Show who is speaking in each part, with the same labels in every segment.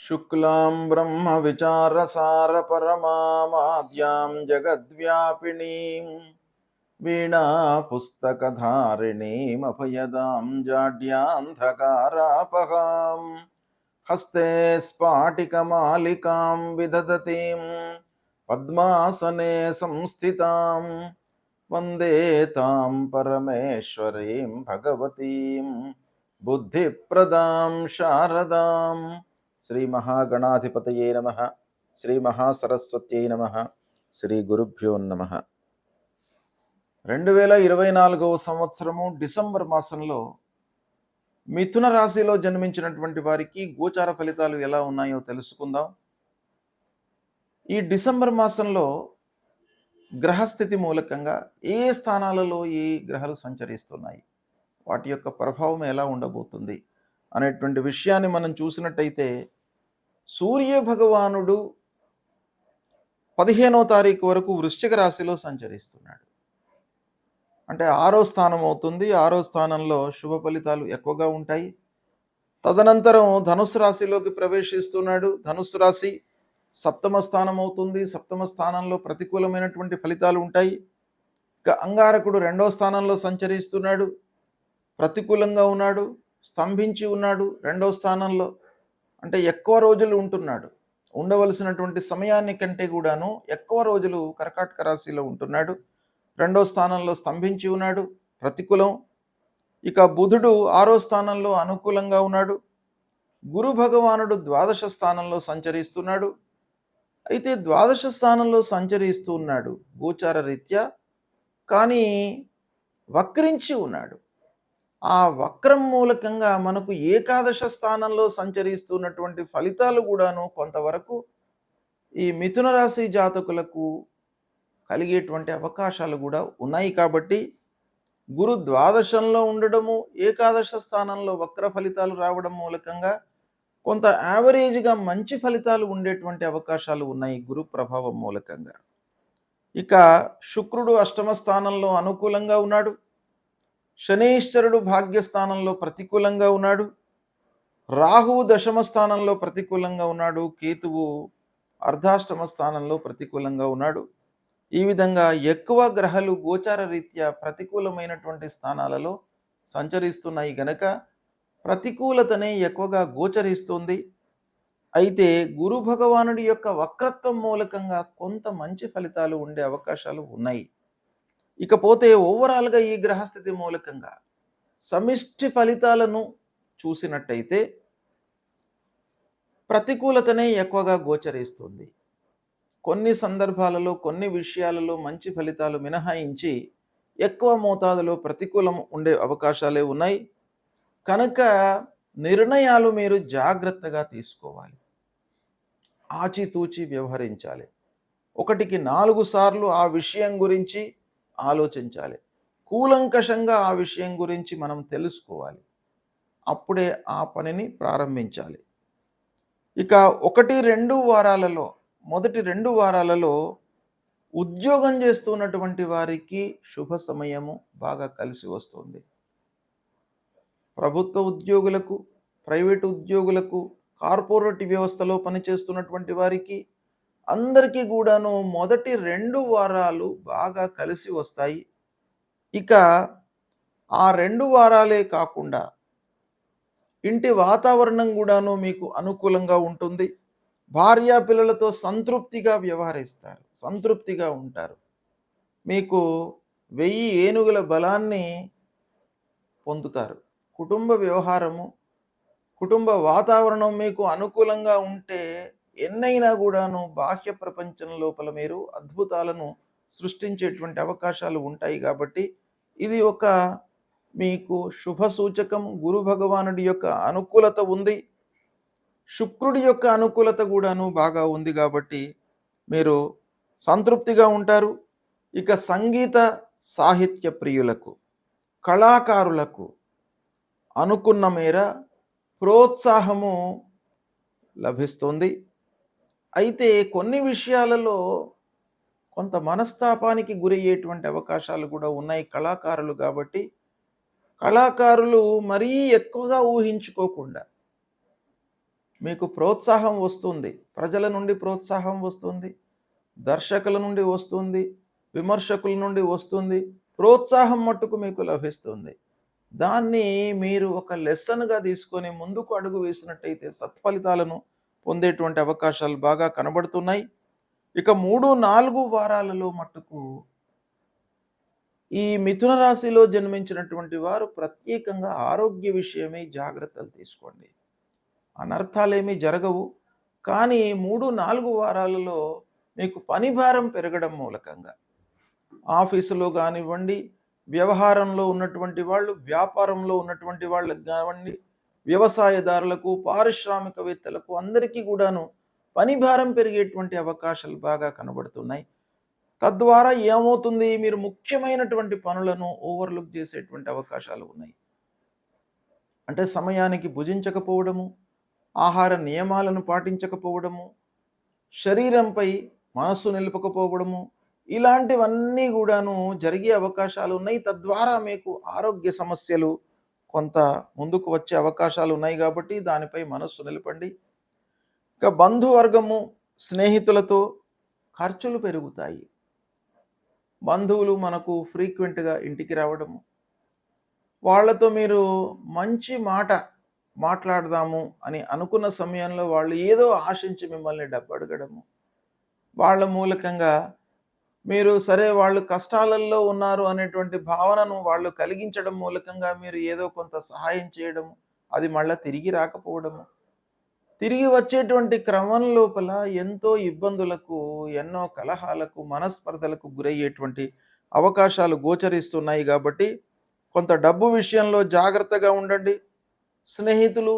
Speaker 1: शुक्लां ब्रह्मविचारसारपरमामाद्यां जगद्व्यापिनीं वीणापुस्तकधारिणीमभयदां जाड्यान्धकारापहां हस्ते स्फाटिकमालिकां विदधतीं पद्मासने संस्थितां वन्दे तां परमेश्वरीं भगवतीं बुद्धिप्रदां शारदां। శ్రీ మహాగణాధిపతయే నమః. శ్రీ మహాసరస్వత్యై నమః. శ్రీ గురుభ్యో నమః. 2024 సంవత్సరము డిసెంబర్ మాసంలో మిథున రాశిలో జన్మించినటువంటి వారికి గోచార ఫలితాలు ఎలా ఉన్నాయో తెలుసుకుందాం. ఈ డిసెంబర్ మాసంలో గ్రహస్థితి మూలకంగా ఏ స్థానాలలో ఈ గ్రహాలు సంచరిస్తున్నాయి, వాటి యొక్క ప్రభావం ఎలా ఉండబోతుంది అనేటువంటి విషయాన్ని మనం చూసినట్టయితే, సూర్య భగవానుడు 15వ తారీఖు వరకు వృశ్చిక రాశిలో సంచరిస్తున్నాడు. అంటే 6వ స్థానం అవుతుంది. 6వ స్థానంలో శుభ ఫలితాలు ఎక్కువగా ఉంటాయి. తదనంతరం ధనుస్సు రాశిలోకి ప్రవేశిస్తున్నాడు. ధనుస్సు రాశి 7వ స్థానం అవుతుంది. 7వ స్థానంలో ప్రతికూలమైనటువంటి ఫలితాలు ఉంటాయి. ఇక అంగారకుడు 2వ స్థానంలో సంచరిస్తున్నాడు, ప్రతికూలంగా ఉన్నాడు, స్తంభించి ఉన్నాడు 2వ స్థానంలో. అంటే ఎక్కువ రోజులు ఉంటున్నాడు, ఉండవలసినటువంటి సమయాన్ని కంటే కూడాను ఎక్కువ రోజులు కర్కాటక రాశిలో ఉంటున్నాడు. 2వ స్థానంలో స్తంభించి ఉన్నాడు, ప్రతికూలం. ఇక బుధుడు 6వ స్థానంలో అనుకూలంగా ఉన్నాడు. గురు భగవానుడు 12వ స్థానంలో సంచరిస్తున్నాడు. అయితే 12వ స్థానంలో సంచరిస్తూ ఉన్నాడు గోచార రీత్యా, కానీ వక్రించి ఉన్నాడు. ఆ వక్రం మూలకంగా మనకు ఏకాదశ స్థానంలో సంచరిస్తున్నటువంటి ఫలితాలు కూడాను కొంతవరకు ఈ మిథున రాశి జాతకులకు కలిగేటువంటి అవకాశాలు కూడా ఉన్నాయి. కాబట్టి గురు ద్వాదశంలో ఉండడము, ఏకాదశ స్థానంలో వక్ర ఫలితాలు రావడం మూలకంగా కొంత యావరేజ్గా మంచి ఫలితాలు ఉండేటువంటి అవకాశాలు ఉన్నాయి గురు ప్రభావం మూలకంగా. ఇక శుక్రుడు 8వ స్థానంలో అనుకూలంగా ఉన్నాడు. శనీశ్వరుడు భాగ్యస్థానంలో ప్రతికూలంగా ఉన్నాడు. రాహువు 10వ స్థానంలో ప్రతికూలంగా ఉన్నాడు. కేతువు అర్ధాష్టమ స్థానంలో ప్రతికూలంగా ఉన్నాడు. ఈ విధంగా ఎక్కువ గ్రహాలు గోచార రీత్యా ప్రతికూలమైనటువంటి స్థానాలలో సంచరిస్తున్నాయి గనక ప్రతికూలతనే ఎక్కువగా గోచరిస్తుంది. అయితే గురు భగవానుడి యొక్క వక్రత్వం మూలకంగా కొంత మంచి ఫలితాలు ఉండే అవకాశాలు ఉన్నాయి. ఇకపోతే ఓవరాల్గా ఈ గ్రహస్థితి మూలకంగా సమిష్టి ఫలితాలను చూసినట్టయితే ప్రతికూలతనే ఎక్కువగా గోచరిస్తుంది. కొన్ని సందర్భాలలో, కొన్ని విషయాలలో మంచి ఫలితాలు మినహాయించి ఎక్కువ మోతాదులో ప్రతికూలం ఉండే అవకాశాలే ఉన్నాయి. కనుక నిర్ణయాలు మీరు జాగ్రత్తగా తీసుకోవాలి, ఆచితూచి వ్యవహరించాలి. 1కి 4 సార్లు ఆ విషయం గురించి ఆలోచించాలి. కూలంకషంగా ఆ విషయం గురించి మనం తెలుసుకోవాలి. అప్పుడే ఆ పనిని ప్రారంభించాలి. ఇక 1-2 వారాలలో, మొదటి 2 వారాలలో ఉద్యోగం చేస్తున్నటువంటి వారికి శుభ సమయము బాగా కలిసి వస్తుంది. ప్రభుత్వ ఉద్యోగులకు, ప్రైవేటు ఉద్యోగులకు, కార్పొరేట్ వ్యవస్థలో పనిచేస్తున్నటువంటి వారికి అందరికీ కూడాను మొదటి 2 వారాలు బాగా కలిసి వస్తాయి. ఇక ఆ 2 వారాలే కాకుండా ఇంటి వాతావరణం కూడాను మీకు అనుకూలంగా ఉంటుంది. భార్యా పిల్లలతో సంతృప్తిగా వ్యవహరిస్తారు, సంతృప్తిగా ఉంటారు. మీకు 1000 ఏనుగుల బలాన్ని పొందుతారు. కుటుంబ వ్యవహారము, కుటుంబ వాతావరణం మీకు అనుకూలంగా ఉంటే ఎన్నైనా కూడాను బాహ్య ప్రపంచం లోపల మీరు అద్భుతాలను సృష్టించేటువంటి అవకాశాలు ఉంటాయి. కాబట్టి ఇది ఒక మీకు శుభ సూచకం. గురు భగవానుడి యొక్క అనుకూలత ఉంది, శుక్రుడి యొక్క అనుకూలత కూడాను బాగా ఉంది. కాబట్టి మీరు సంతృప్తిగా ఉంటారు. ఇక సంగీత సాహిత్య ప్రియులకు, కళాకారులకు అనుకున్న మేర ప్రోత్సాహము లభిస్తుంది. అయితే కొన్ని విషయాలలో కొంత మనస్తాపానికి గురయ్యేటువంటి అవకాశాలు కూడా ఉన్నాయి కళాకారులు. కాబట్టి కళాకారులు మరీ ఎక్కువగా ఊహించుకోకుండా మీకు ప్రోత్సాహం వస్తుంది, ప్రజల నుండి ప్రోత్సాహం వస్తుంది, దర్శకుల నుండి వస్తుంది, విమర్శకుల నుండి వస్తుంది, ప్రోత్సాహం మట్టుకు మీకు లభిస్తుంది. దాన్ని మీరు ఒక లెసన్‌గా తీసుకొని ముందుకు అడుగు వేసినట్టయితే సత్ఫలితాలను పొందేటువంటి అవకాశాలు బాగా కనబడుతున్నాయి. ఇక 3, 4 వారాలలో మట్టుకు ఈ మిథున రాశిలో జన్మించినటువంటి వారు ప్రత్యేకంగా ఆరోగ్య విషయమై జాగ్రత్తలు తీసుకోండి. అనర్థాలేమీ జరగవు. కానీ 3, 4 వారాలలో మీకు పని భారం పెరగడం మూలకంగా ఆఫీసులో కానివ్వండి, వ్యవహారంలో ఉన్నటువంటి వాళ్ళు, వ్యాపారంలో ఉన్నటువంటి వాళ్ళకి కానివ్వండి, వ్యవసాయదారులకు, పారిశ్రామికవేత్తలకు అందరికీ కూడాను పని భారం పెరిగేటువంటి అవకాశాలు బాగా కనబడుతున్నాయి. తద్వారా ఏమవుతుంది, మీరు ముఖ్యమైనటువంటి పనులను ఓవర్లుక్ చేసేటువంటి అవకాశాలు ఉన్నాయి. అంటే సమయానికి భుజించకపోవడము, ఆహార నియమాలను పాటించకపోవడము, శరీరంపై మనస్సు నిలుపకపోవడము, ఇలాంటివన్నీ కూడాను జరిగే అవకాశాలు ఉన్నాయి. తద్వారా మీకు ఆరోగ్య సమస్యలు కొంత ముందుకు వచ్చే అవకాశాలు ఉన్నాయి కాబట్టి దానిపై మనస్సు నిలపండి. ఇక బంధువర్గము, స్నేహితులతో ఖర్చులు పెరుగుతాయి. బంధువులు మనకు ఫ్రీక్వెంట్గా ఇంటికి రావడము, వాళ్ళతో మీరు మంచి మాట మాట్లాడదాము అని అనుకున్న సమయంలో వాళ్ళు ఏదో ఆశించి మిమ్మల్ని డబ్బు అడగడము, వాళ్ళ మూలకంగా మీరు సరే వాళ్ళు కష్టాలలో ఉన్నారు అనేటువంటి భావనను వాళ్ళు కలిగించడం మూలకంగా మీరు ఏదో కొంత సహాయం చేయడము, అది మళ్ళీ తిరిగి రాకపోవడము, తిరిగి వచ్చేటువంటి క్రమం లోపల ఎంతో ఇబ్బందులకు, ఎన్నో కలహాలకు, మనస్పర్ధలకు గురయ్యేటువంటి అవకాశాలు గోచరిస్తున్నాయి. కాబట్టి కొంత డబ్బు విషయంలో జాగ్రత్తగా ఉండండి. స్నేహితులు,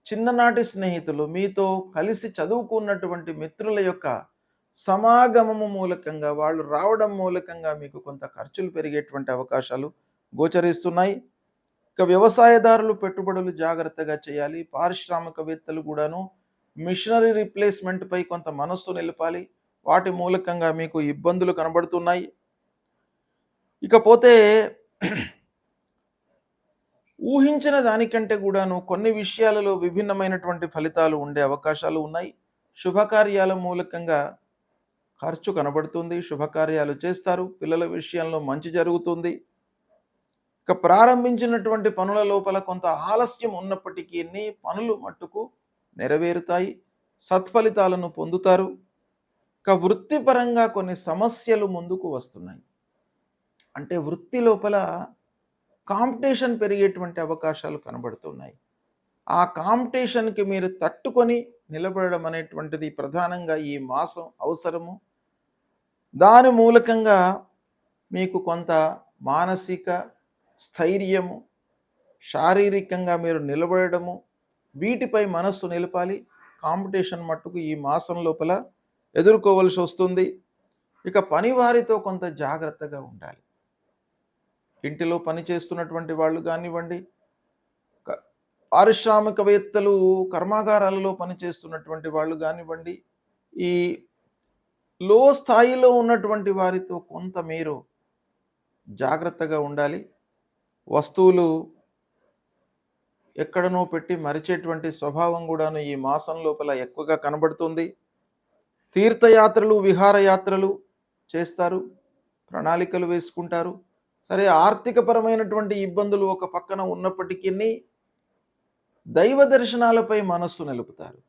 Speaker 1: చిన్ననాటి స్నేహితులు, మీతో కలిసి చదువుకున్నటువంటి మిత్రుల యొక్క సమాగమము మూలకంగా, వాళ్ళు రావడం మూలకంగా మీకు కొంత ఖర్చులు పెరిగేటువంటి అవకాశాలు గోచరిస్తున్నాయి. ఇక వ్యవసాయదారులు పెట్టుబడులు జాగ్రత్తగా చేయాలి. పారిశ్రామికవేత్తలు కూడాను మిషనరీ రీప్లేస్మెంట్ పై కొంత మనస్సు నిలపాలి. వాటి మూలకంగా మీకు ఇబ్బందులు కనబడుతున్నాయి. ఇకపోతే ఊహించిన దానికంటే కూడాను కొన్ని విషయాలలో విభిన్నమైనటువంటి ఫలితాలు ఉండే అవకాశాలు ఉన్నాయి. శుభకార్యాల మూలకంగా ఖర్చు కనబడుతుంది. శుభకార్యాలు చేస్తారు. పిల్లల విషయంలో మంచి జరుగుతుంది. ఇక ప్రారంభించినటువంటి పనుల లోపల కొంత ఆలస్యం ఉన్నప్పటికీ పనులు మట్టుకు నెరవేరుతాయి. సత్ఫలితాలను పొందుతారు. ఇక వృత్తిపరంగా కొన్ని సమస్యలు ముందుకు వస్తున్నాయి. అంటే వృత్తి లోపల కాంపిటీషన్ పెరిగేటువంటి అవకాశాలు కనబడుతున్నాయి. ఆ కాంపిటీషన్కి మీరు తట్టుకొని నిలబడడం అనేటువంటిది ప్రధానంగా ఈ మాసం అవసరము. దాని మూలకంగా మీకు కొంత మానసిక స్థైర్యము, శారీరకంగా మీరు నిలబడము, వీటిపై మనస్సు నిలపాలి. కాంపిటీషన్ మట్టుకు ఈ మాసం లోపల ఎదుర్కోవలసి వస్తుంది. ఇక పనివారితో కొంత జాగ్రత్తగా ఉండాలి. ఇంటిలో పనిచేస్తున్నటువంటి వాళ్ళు కానివ్వండి, పారిశ్రామికవేత్తలు, కర్మాగారాలలో పనిచేస్తున్నటువంటి వాళ్ళు కానివ్వండి, ఈ లో స్థాయిలో ఉన్నటువంటి వారితో కొంత మీరు జాగ్రత్తగా ఉండాలి. వస్తువులు ఎక్కడనో పెట్టి మరిచేటువంటి స్వభావం కూడాను ఈ మాసం లోపల ఎక్కువగా కనబడుతుంది. తీర్థయాత్రలు, విహారయాత్రలు చేస్తారు, ప్రణాళికలు వేసుకుంటారు. సరే, ఆర్థికపరమైనటువంటి ఇబ్బందులు ఒక పక్కన ఉన్నప్పటికీ దైవ దర్శనాలపై మనస్సు నిలుపుతారు.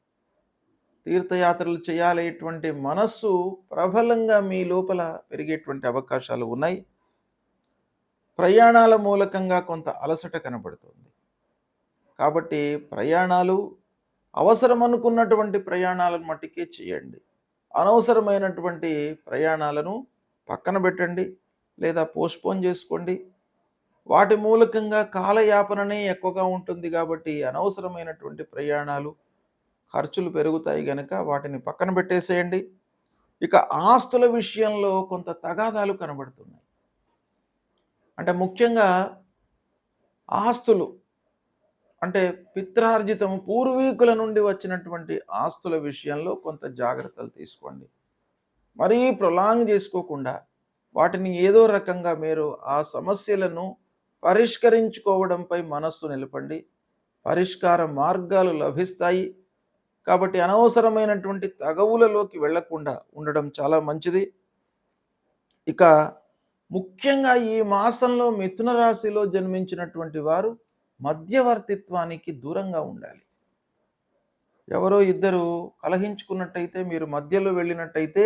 Speaker 1: తీర్థయాత్రలు చేయాలనేటువంటి మనస్సు ప్రబలంగా మీ లోపల పెరిగేటువంటి అవకాశాలు ఉన్నాయి. ప్రయాణాల మూలకంగా కొంత అలసట కనబడుతుంది. కాబట్టి ప్రయాణాలు అవసరం అనుకున్నటువంటి ప్రయాణాలను మట్టుకే చేయండి. అనవసరమైనటువంటి ప్రయాణాలను పక్కన పెట్టండి లేదా పోస్ట్పోన్ చేసుకోండి. వాటి మూలకంగా కాలయాపననే ఎక్కువగా ఉంటుంది కాబట్టి అనవసరమైనటువంటి ప్రయాణాలు, ఖర్చులు పెరుగుతాయి కనుక వాటిని పక్కన పెట్టేసేయండి. ఇక ఆస్తుల విషయంలో కొంత తగాదాలు కనబడుతున్నాయి. అంటే ముఖ్యంగా ఆస్తులు అంటే పిత్రార్జితము, పూర్వీకుల నుండి వచ్చినటువంటి ఆస్తుల విషయంలో కొంత జాగ్రత్తలు తీసుకోండి. మరీ ప్రొలాంగ్ చేసుకోకుండా వాటిని ఏదో రకంగా మీరు ఆ సమస్యలను పరిష్కరించుకోవడంపై మనస్సు నిలపండి. పరిష్కార మార్గాలు లభిస్తాయి. కాబట్టి అనవసరమైనటువంటి తగవులలోకి వెళ్ళకుండా ఉండడం చాలా మంచిది. ఇక ముఖ్యంగా ఈ మాసంలో మిథున రాశిలో జన్మించినటువంటి వారు మధ్యవర్తిత్వానికి దూరంగా ఉండాలి. ఎవరో ఇద్దరు కలహించుకున్నట్టయితే మీరు మధ్యలో వెళ్ళినట్టయితే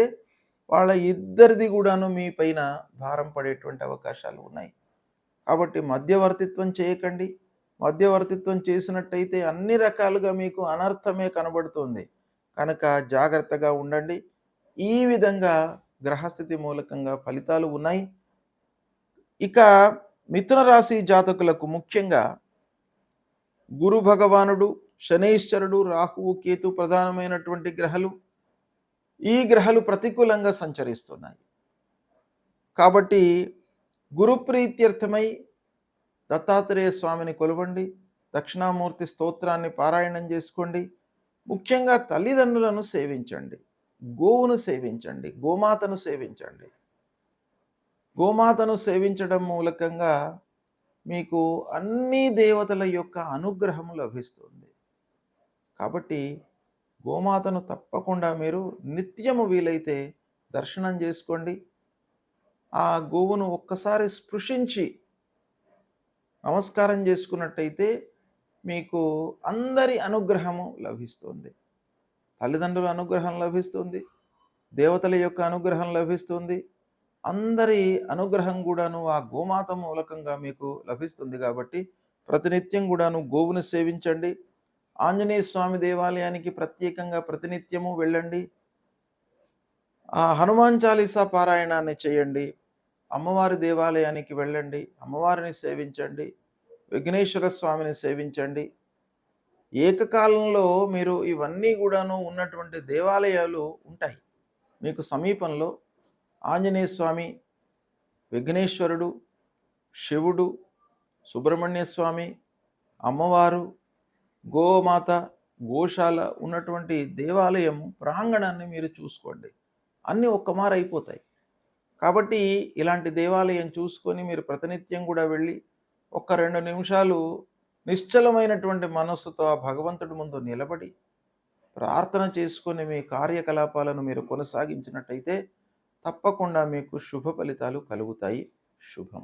Speaker 1: వాళ్ళ ఇద్దరిది కూడాను మీ పైన భారం పడేటువంటి అవకాశాలు ఉన్నాయి. కాబట్టి మధ్యవర్తిత్వం చేయకండి. మధ్యవర్తిత్వం చేసినట్టయితే అన్ని రకాలుగా మీకు అనర్థమే కనబడుతుంది. కనుక జాగ్రత్తగా ఉండండి. ఈ విధంగా గ్రహస్థితి మూలకంగా ఫలితాలు ఉన్నాయి. ఇక మిథున రాశి జాతకులకు ముఖ్యంగా గురు భగవానుడు, శనైశ్వరుడు, రాహువు, కేతు ప్రధానమైనటువంటి గ్రహాలు. ఈ గ్రహాలు ప్రతికూలంగా సంచరిస్తున్నాయి. కాబట్టి గురుప్రీత్యర్థమై దత్తాత్రేయ స్వామిని కొలవండి. దక్షిణామూర్తి స్తోత్రాన్ని పారాయణం చేసుకోండి. ముఖ్యంగా తల్లిదండ్రులను సేవించండి. గోవును సేవించండి. గోమాతను సేవించండి. గోమాతను సేవించడం మూలకంగా మీకు అన్ని దేవతల యొక్క అనుగ్రహం లభిస్తుంది. కాబట్టి గోమాతను తప్పకుండా మీరు నిత్యము వీలైతే దర్శనం చేసుకోండి. ఆ గోవును ఒక్కసారి స్పృశించి నమస్కారం చేసుకున్నట్టయితే మీకు అందరి అనుగ్రహము లభిస్తుంది. తల్లిదండ్రుల అనుగ్రహం లభిస్తుంది. దేవతల యొక్క అనుగ్రహం లభిస్తుంది. అందరి అనుగ్రహం కూడాను ఆ గోమాత మూలకంగా మీకు లభిస్తుంది. కాబట్టి ప్రతినిత్యం కూడాను గోవును సేవించండి. ఆంజనేయ స్వామి దేవాలయానికి ప్రత్యేకంగా ప్రతినిత్యము వెళ్ళండి. ఆ హనుమాన్ చాలీసా పారాయణాన్ని చేయండి. అమ్మవారి దేవాలయానికి వెళ్ళండి. అమ్మవారిని సేవించండి. విఘ్నేశ్వర స్వామిని సేవించండి. ఏకకాలంలో మీరు ఇవన్నీ కూడాను ఉన్నటువంటి దేవాలయాలు ఉంటాయి. మీకు సమీపంలో ఆంజనేయ స్వామి, విఘ్నేశ్వరుడు, శివుడు, సుబ్రహ్మణ్య స్వామి, అమ్మవారు, గోమాత, గోశాల ఉన్నటువంటి దేవాలయం ప్రాంగణాన్ని మీరు చూసుకోండి. అన్నీ ఒక్కమారు అయిపోతాయి. కాబట్టి ఇలాంటి దేవాలయం చూసుకొని మీరు ప్రతినిత్యం కూడా వెళ్ళి 1-2 నిమిషాలు నిశ్చలమైనటువంటి మనస్సుతో ఆ భగవంతుడి ముందు నిలబడి ప్రార్థన చేసుకొని మీ కార్యకలాపాలను మీరు కొనసాగించినట్టయితే తప్పకుండా మీకు శుభ ఫలితాలు కలుగుతాయి. శుభం.